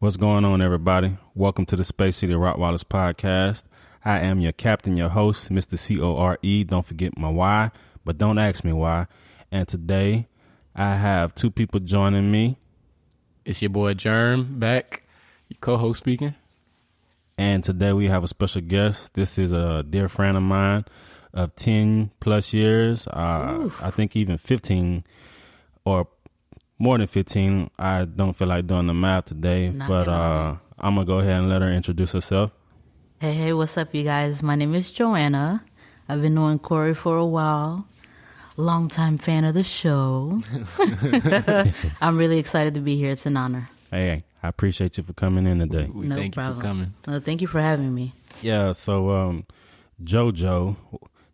What's going on, everybody? Welcome to the Space City Rottweilers podcast. I am your captain, your host, Mr. C-O-R-E. Don't forget my why, but don't ask me why. And today, I have two people joining me. It's your boy Germ back, your co-host speaking. And today we have a special guest. This is a dear friend of mine of 10 plus years. I think even 15 or more than 15. I don't feel like doing the math today, but I'm going to go ahead and let her introduce herself. Hey, what's up, you guys? My name is Joanna. I've been knowing Corey for a while. Longtime fan of the show. I'm really excited to be here. It's an honor. Hey, I appreciate you for coming in today. No thank problem. you for coming. Thank you for having me. Yeah, so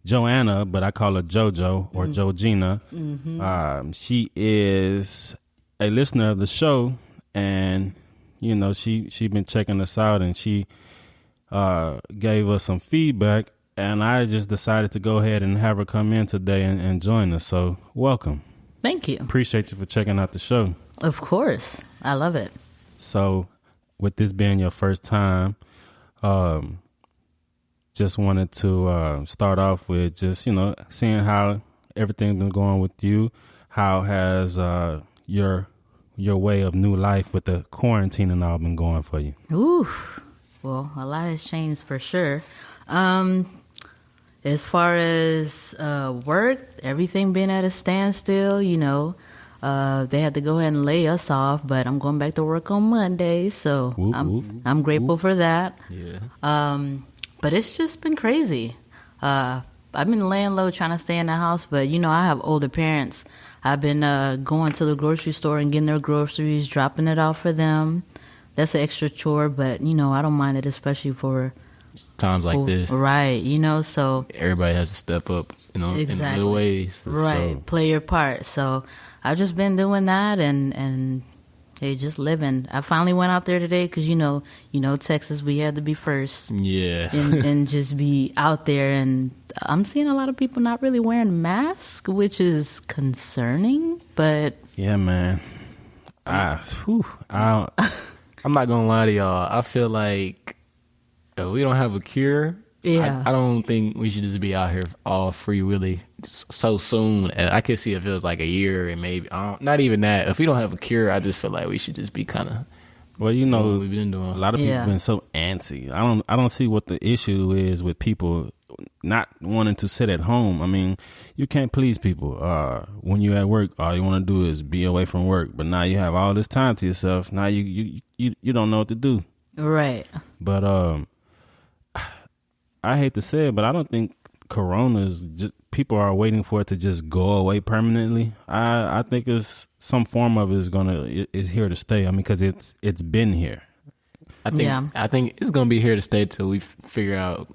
Joanna, but I call her JoJo or Georgina. Mm-hmm. She is a listener of the show, and you know she been checking us out, and she gave us some feedback, and I just decided to go ahead and have her come in today and join us. So welcome. Thank you. Appreciate you for checking out the show. Of course, I love it. So with this being your first time, just wanted to start off with just, seeing how everything's been going with you. How has your way of new life with the quarantine and all been going for you? Ooh, well, a lot has changed for sure. As far as work, everything been at a standstill, they had to go ahead and lay us off, but I'm going back to work on Monday, so I'm grateful for that. Yeah. But it's just been crazy. I've been laying low trying to stay in the house, but, I have older parents. I've been going to the grocery store and getting their groceries, dropping it off for them. That's an extra chore, but, I don't mind it, especially for times like this. Right, so. Everybody has to step up, exactly. in little ways. Right, So. Play your part. So I've just been doing that and hey, just living. I finally went out there today because, Texas, we had to be first. Yeah. and just be out there. And I'm seeing a lot of people not really wearing masks, which is concerning, but. Yeah, man. I'm not going to lie to y'all. I feel like we don't have a cure. Yeah. I don't think we should just be out here all free willy so soon. And I could see it feels like a year and maybe not even that. If we don't have a cure, I just feel like we should just be kind of. Well, what we've been doing. A lot of people have been so antsy. I don't see what the issue is with people not wanting to sit at home. I mean, you can't please people. When you're at work, all you want to do is be away from work. But now you have all this time to yourself. Now you don't know what to do. Right. But I hate to say it, but I don't think Corona's just people are waiting for it to just go away permanently. I think it's some form of it is here to stay. I mean, because it's been here. I think it's gonna be here to stay till we figure out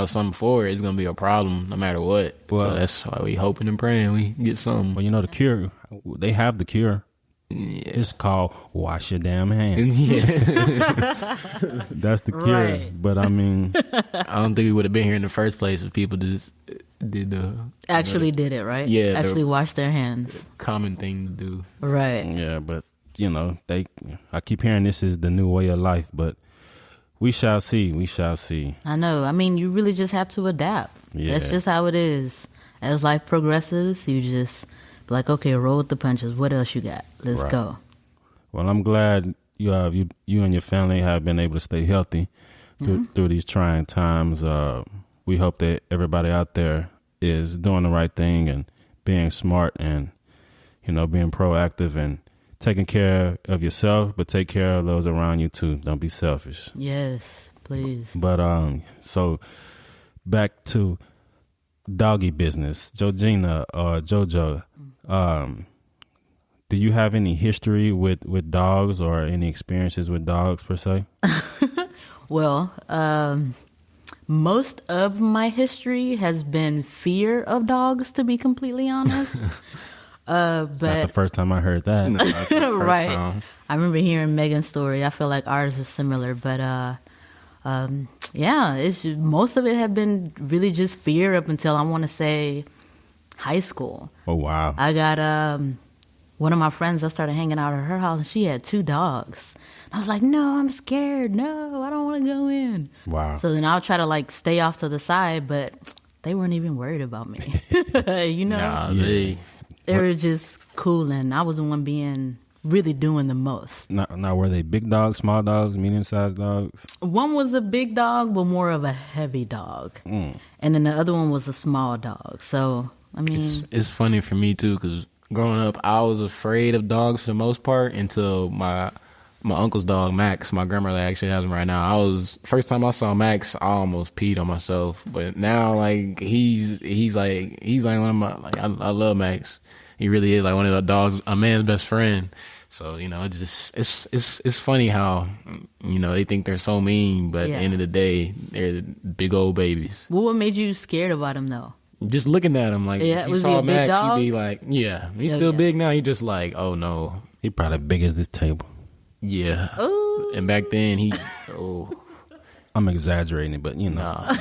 something for it. It's gonna be a problem no matter what. Well, so that's why we hoping and praying we get something. Well, the cure. They have the cure. Yeah. It's called wash your damn hands. Yeah. That's the cure. Right. But I mean, I don't think we would have been here in the first place if people just did did it, right? Yeah. Actually wash their hands. Common thing to do. Right. Yeah, but I keep hearing this is the new way of life, but we shall see. We shall see. I know. I mean, you really just have to adapt. Yeah. That's just how it is. As life progresses, you just be like, okay, roll with the punches. What else you got? Let's go. Well, I'm glad you and your family have been able to stay healthy through these trying times. We hope that everybody out there is doing the right thing and being smart and, being proactive and taking care of yourself, but take care of those around you too. Don't be selfish. Yes, please. But so back to doggy business, Georgina or JoJo. Do you have any history with dogs or any experiences with dogs per se? Well, most of my history has been fear of dogs, to be completely honest. But not the first time I heard that. No, that's the first right. time. I remember hearing Megan's story. I feel like ours is similar, but it's most of it have been really just fear up until I want to say high school. Oh wow! I got one of my friends. I started hanging out at her house, and she had 2 dogs. I was like, no, I'm scared. No, I don't want to go in. Wow. So then I'll try to like stay off to the side, but they weren't even worried about me. You know? Nah, Yeah. They were just cool, and I was the one being really doing the most. Now, were they big dogs, small dogs, medium-sized dogs? One was a big dog, but more of a heavy dog. And then the other one was a small dog. So, I mean... It's funny for me, too, because growing up, I was afraid of dogs for the most part until my uncle's dog, Max, my grandmother actually has him right now. First time I saw Max, I almost peed on myself. But now, like, he's like one of my, like, I love Max. He really is like one of the dogs, a man's best friend. So, you know, it's funny how, you know, they think they're so mean, but at the end of the day, they're big old babies. Well, what made you scared about him, though? Just looking at him, like, if you was he saw a big Max, dog? you'd be like, yeah, he's still big now. You're just like, oh, no. He probably big as this table. Yeah. Ooh. And back then, I'm exaggerating, but, you know. nah,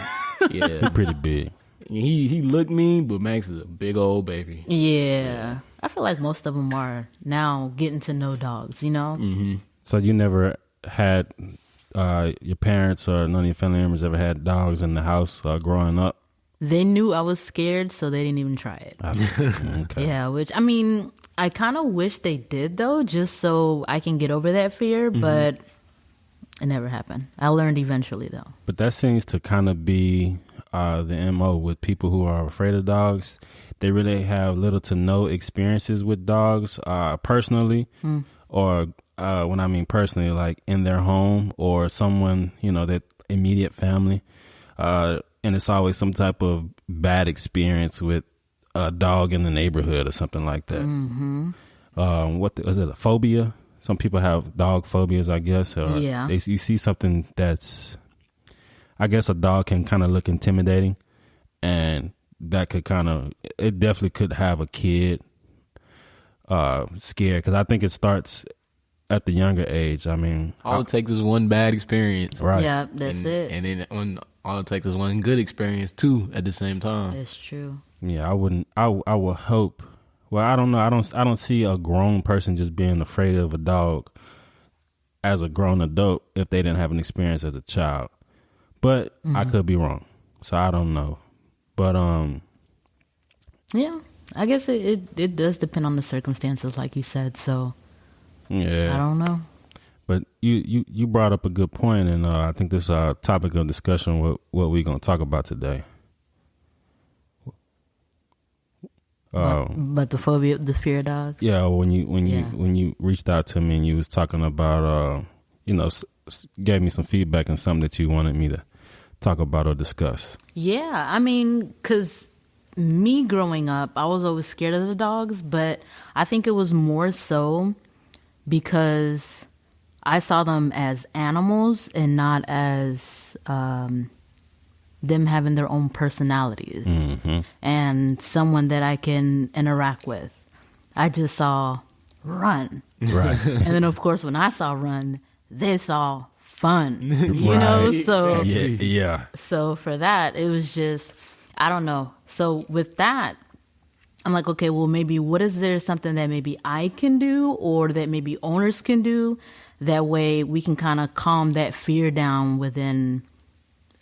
yeah. He pretty big. He looked mean, but Max is a big old baby. Yeah. I feel like most of them are now getting to know dogs, you know? Mm-hmm. So you never had your parents or none of your family members ever had dogs in the house growing up? They knew I was scared, so they didn't even try it. Okay. Yeah, which, I mean, I kind of wish they did, though, just so I can get over that fear, but it never happened. I learned eventually, though. But that seems to kind of be the MO with people who are afraid of dogs. They really have little to no experiences with dogs personally, or when I mean personally, like in their home or someone, you know, that immediate family. And it's always some type of bad experience with a dog in the neighborhood or something like that. Is it a phobia? Some people have dog phobias, I guess. Or Yeah. you see something that's, I guess a dog can kind of look intimidating, and that could it definitely could have a kid scared, because I think it starts at the younger age. I mean, All it takes is one bad experience. right. Yeah, that's it. And then all it takes is one good experience, too, at the same time. That's true. Yeah, I wouldn't. I would hope. Well, I don't know. I don't see a grown person just being afraid of a dog as a grown adult if they didn't have an experience as a child. But I could be wrong, so I don't know. But Yeah, I guess it does depend on the circumstances, like you said. So yeah, I don't know. But you brought up a good point, and I think this is a topic of discussion. What we're gonna talk about today. But the phobia, the fear of dogs. Yeah, when you reached out to me and you was talking about gave me some feedback and something that you wanted me to talk about or discuss. Yeah, I mean, because me growing up, I was always scared of the dogs, but I think it was more so because I saw them as animals and not as them having their own personalities and someone that I can interact with. I just saw run. Right. And then, of course, when I saw run, they saw fun, you know? So, yeah. so for that, it was just, I don't know. So with that, I'm like, okay, well, maybe what is there something that maybe I can do or that maybe owners can do? That way we can kind of calm that fear down within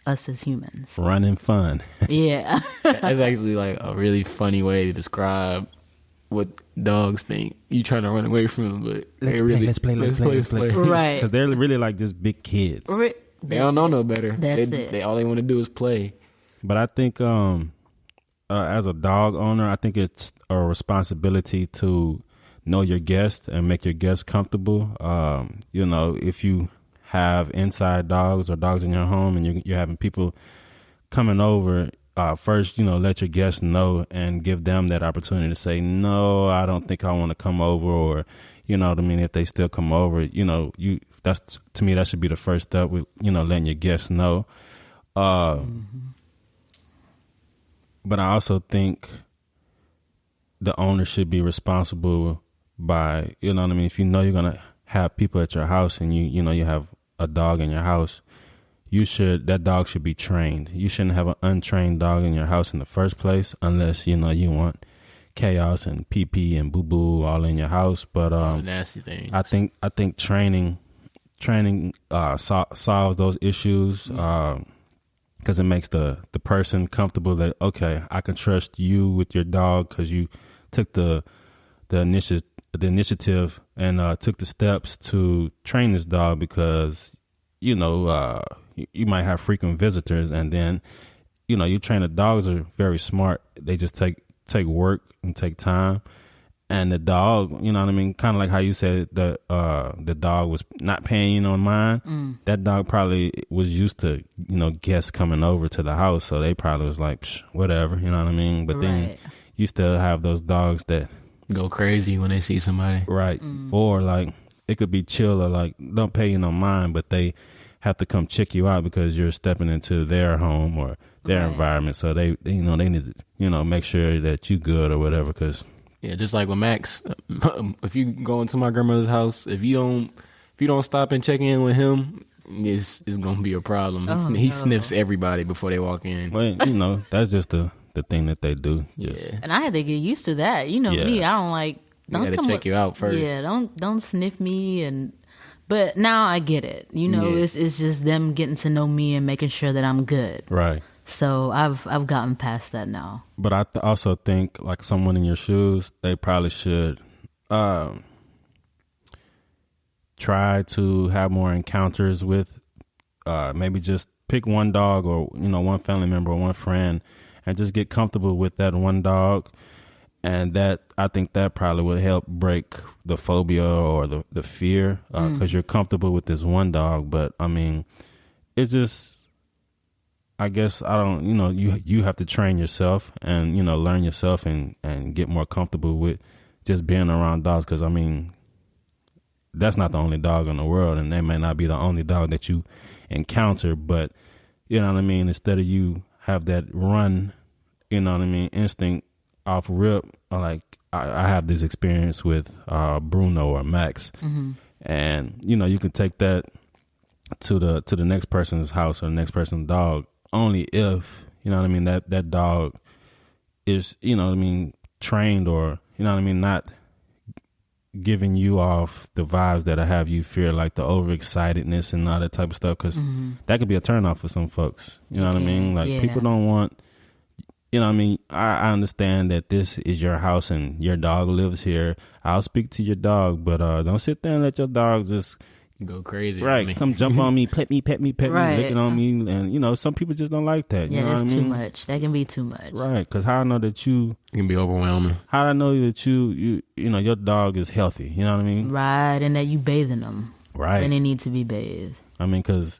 us as humans. Running fun. Yeah. That's actually like a really funny way to describe what dogs think. You trying to run away from them, but Let's play. Right. Because they're really like just big kids. They don't know no better. That's it. They all they want to do is play. But I think as a dog owner, I think it's a responsibility to know your guests and make your guests comfortable. If you have inside dogs or dogs in your home and you're having people coming over, first, let your guests know and give them that opportunity to say, no, I don't think I want to come over, or, you know what I mean? If they still come over, that's, to me, that should be the first step with, letting your guests know. But I also think the owner should be responsible by, if you know you're going to have people at your house and you have a dog in your house, that dog should be trained. You shouldn't have an untrained dog in your house in the first place unless, you want chaos and pee-pee and boo-boo all in your house. But nasty things. I think training training solves those issues because it makes the person comfortable that, okay, I can trust you with your dog because you took the initiative and took the steps to train this dog because, you might have frequent visitors, and then, you train the dogs are very smart. They just take work and take time. And the dog, kind of like how you said the dog was not paying no mind. That dog probably was used to, guests coming over to the house. So they probably was like, whatever, you know what I mean? But then you still have those dogs that go crazy when they see somebody. Right. Or like it could be chill or like don't pay you no mind, but they have to come check you out because you're stepping into their home or their environment. So they need to, make sure that you good or whatever because... Yeah, just like with Max, if you go into my grandmother's house, if you don't stop and check in with him, it's gonna be a problem. He sniffs everybody before they walk in. Well, that's just the thing that they do. And I had to get used to that. Me, I don't like. Don't you gotta check you out first. Yeah, don't sniff me but now I get it. It's just them getting to know me and making sure that I'm good. Right. So I've gotten past that now. But I also think like someone in your shoes, they probably should try to have more encounters with maybe just pick one dog or, one family member or one friend and just get comfortable with that one dog. And I think that probably would help break the phobia or the fear because you're comfortable with this one dog. But I mean, it's just... I guess you have to train yourself and, learn yourself and get more comfortable with just being around dogs. Cause I mean, that's not the only dog in the world and they may not be the only dog that you encounter, but you know what I mean? Instead of you have that run, instinct off rip, like I have this experience with Bruno or Max and, you can take that to the next person's house or the next person's dog. Only if, that dog is, trained or, not giving you off the vibes that I have you fear, like the overexcitedness and all that type of stuff, because that could be a turnoff for some folks. You know what I mean? Like people don't want, I understand that this is your house and your dog lives here. I'll speak to your dog, but don't sit there and let your dog just... go crazy. Right. Come jump on me, pet me, licking on me. And, some people just don't like that. Yeah, that's too much. That can be too much. Right. Because how I know that it can be overwhelming. How I know that your dog is healthy. You know what I mean? Right. And that you bathing them. Right. And they need to be bathed. I mean, because,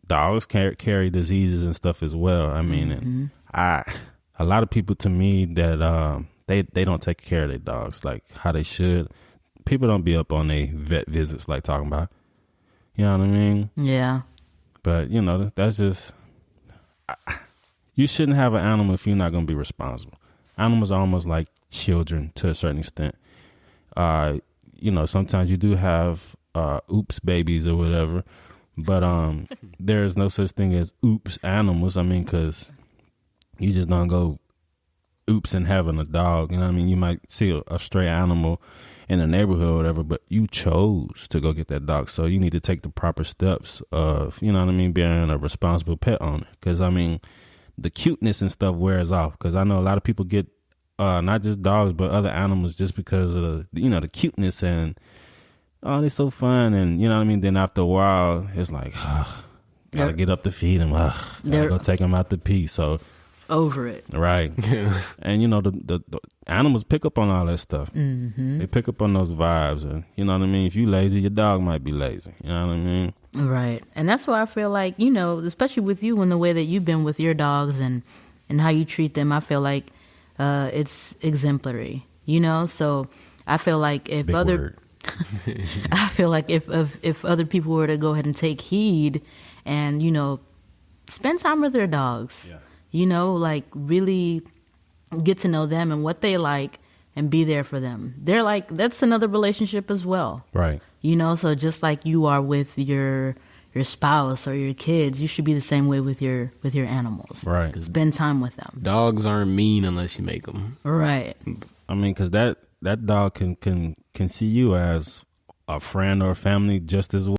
dogs carry diseases and stuff as well. I mean, and a lot of people to me that they don't take care of their dogs like how they should. People don't be up on their vet visits like talking about. You know what I mean? Yeah. But, that's just... You shouldn't have an animal if you're not going to be responsible. Animals are almost like children to a certain extent. Sometimes you do have oops babies or whatever. But there's no such thing as oops animals. I mean, because you just don't go oops and having a dog. You know what I mean? You might see a stray animal in the neighborhood or whatever, but you chose to go get that dog. So you need to take the proper steps of, being a responsible pet owner. Because, the cuteness and stuff wears off. Because I know a lot of people get not just dogs, but other animals just because of the cuteness and, oh, they're so fun. And, then after a while, it's like, gotta get up to feed them. Gotta go take them out to pee. So... over it. Right. And, the animals pick up on all that stuff. Mm-hmm. They pick up on those vibes. And, if you lazy, your dog might be lazy. You know what I mean? Right. And that's why I feel like, especially with you and the way that you've been with your dogs and how you treat them, I feel like it's exemplary, So I feel like if I feel like if other people were to go ahead and take heed and, spend time with their dogs. Yeah. Really get to know them and what they like and be there for them. They're like, that's another relationship as well. Right. So just like you are with your spouse or your kids, you should be the same way with your animals. Right. Spend time with them. Dogs aren't mean unless you make them. Right. I mean, because that dog can see you as a friend or a family just as well.